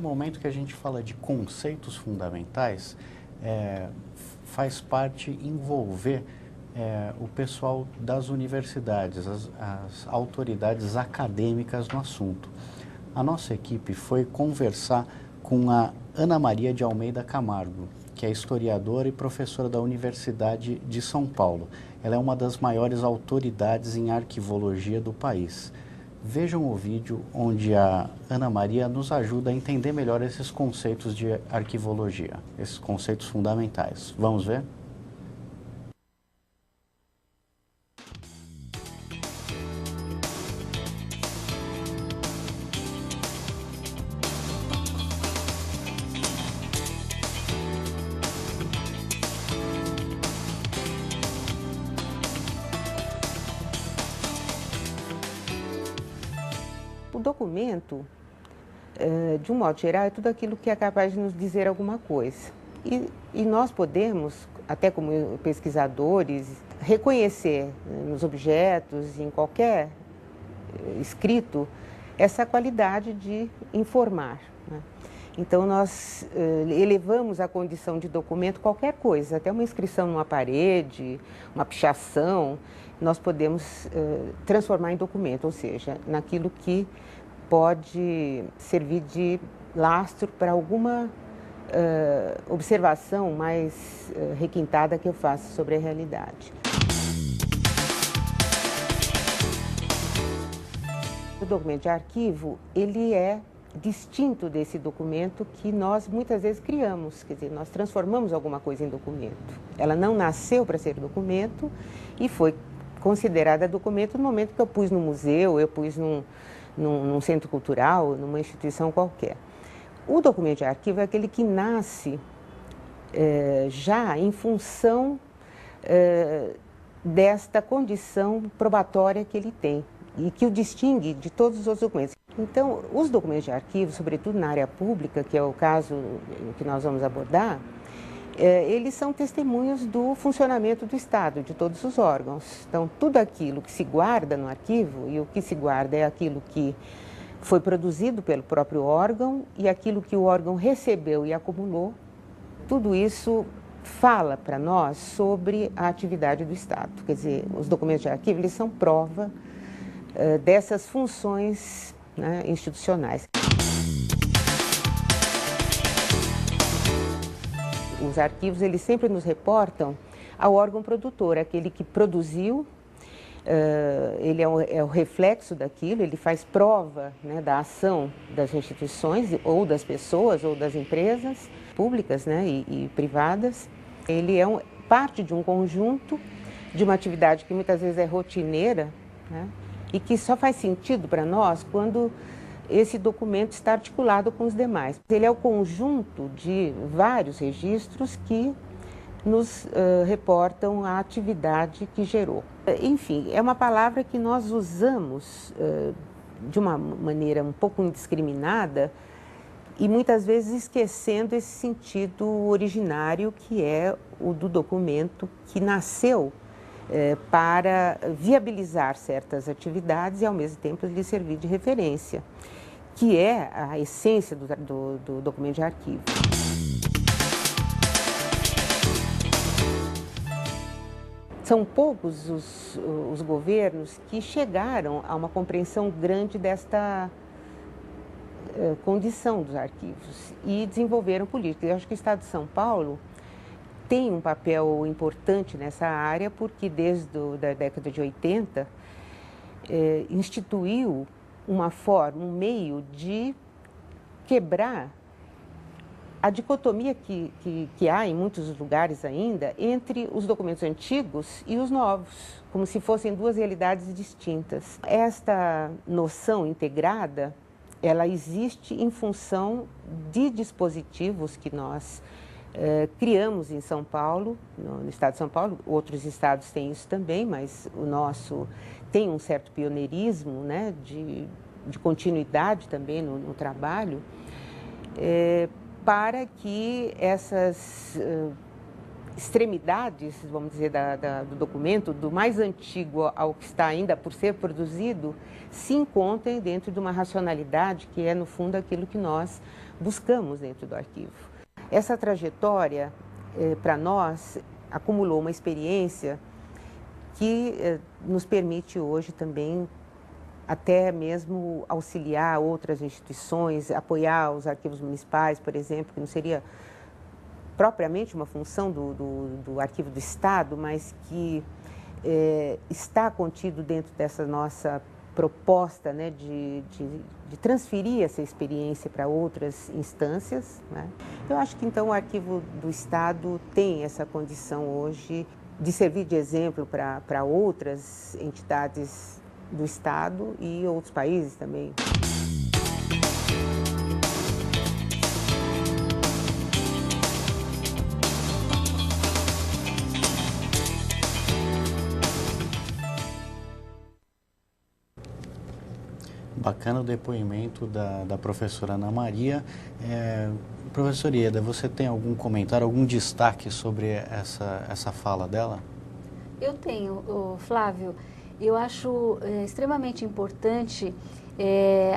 esse momento que a gente fala de conceitos fundamentais, faz parte envolver o pessoal das universidades, as autoridades acadêmicas no assunto. A nossa equipe foi conversar com a Ana Maria de Almeida Camargo, que é historiadora e professora da Universidade de São Paulo. Ela é uma das maiores autoridades em arquivologia do país. Vejam o vídeo onde a Ana Maria nos ajuda a entender melhor esses conceitos de arquivologia, esses conceitos fundamentais. Vamos ver? O documento, de um modo geral, é tudo aquilo que é capaz de nos dizer alguma coisa. E nós podemos, até como pesquisadores, reconhecer nos objetos, em qualquer escrito, essa qualidade de informar, né? Então, nós elevamos à condição de documento qualquer coisa, até uma inscrição numa parede, uma pichação, nós podemos transformar em documento, ou seja, naquilo que pode servir de lastro para alguma observação mais requintada que eu faça sobre a realidade. O documento de arquivo, ele é distinto desse documento que nós muitas vezes criamos, quer dizer, nós transformamos alguma coisa em documento. Ela não nasceu para ser documento e foi considerada documento no momento que eu pus no museu, eu pus num centro cultural, numa instituição qualquer. O documento de arquivo é aquele que nasce já em função desta condição probatória que ele tem e que o distingue de todos os outros documentos. Então, os documentos de arquivo, sobretudo na área pública, que é o caso que nós vamos abordar, eles são testemunhos do funcionamento do Estado, de todos os órgãos. Então, tudo aquilo que se guarda no arquivo, e o que se guarda é aquilo que foi produzido pelo próprio órgão e aquilo que o órgão recebeu e acumulou, tudo isso fala para nós sobre a atividade do Estado. Quer dizer, os documentos de arquivo, eles são prova dessas funções, né, institucionais. Os arquivos, eles sempre nos reportam ao órgão produtor, aquele que produziu, ele é o reflexo daquilo, ele faz prova, né, da ação das instituições, ou das pessoas, ou das empresas públicas, né, e privadas. Ele é parte de um conjunto, de uma atividade que muitas vezes é rotineira, né, e que só faz sentido para nós quando esse documento está articulado com os demais. Ele é o conjunto de vários registros que nos reportam a atividade que gerou. Enfim, é uma palavra que nós usamos de uma maneira um pouco indiscriminada e muitas vezes esquecendo esse sentido originário que é o do documento que nasceu para viabilizar certas atividades e, ao mesmo tempo, lhe servir de referência, que é a essência do documento de arquivo. São poucos os governos que chegaram a uma compreensão grande desta condição dos arquivos e desenvolveram políticas. Eu acho que o Estado de São Paulo tem um papel importante nessa área, porque desde a década de 80 instituiu uma forma, um meio de quebrar a dicotomia que há em muitos lugares ainda entre os documentos antigos e os novos, como se fossem duas realidades distintas. Esta noção integrada, ela existe em função de dispositivos que nós criamos em São Paulo, no estado de São Paulo. Outros estados têm isso também, mas o nosso tem um certo pioneirismo, né, de continuidade também no trabalho, para que essas extremidades, vamos dizer, do documento, do mais antigo ao que está ainda por ser produzido, se encontrem dentro de uma racionalidade que é, no fundo, aquilo que nós buscamos dentro do arquivo. Essa trajetória, para nós, acumulou uma experiência que nos permite hoje também até mesmo auxiliar outras instituições, apoiar os arquivos municipais, por exemplo, que não seria propriamente uma função do Arquivo do Estado, mas que está contido dentro dessa nossa proposta, né, de transferir essa experiência para outras instâncias, né? Eu acho que então o Arquivo do Estado tem essa condição hoje de servir de exemplo para outras entidades do Estado e outros países também. Bacana o depoimento da professora Ana Maria. Professor Ieda, você tem algum comentário, algum destaque sobre essa fala dela? Eu tenho, Flávio. Eu acho extremamente importante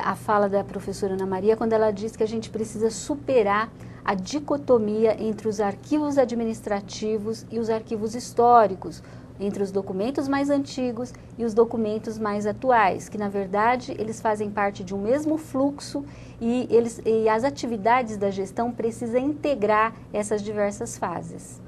a fala da professora Ana Maria quando ela diz que a gente precisa superar a dicotomia entre os arquivos administrativos e os arquivos históricos, entre os documentos mais antigos e os documentos mais atuais, que na verdade eles fazem parte de um mesmo fluxo e as atividades da gestão precisam integrar essas diversas fases.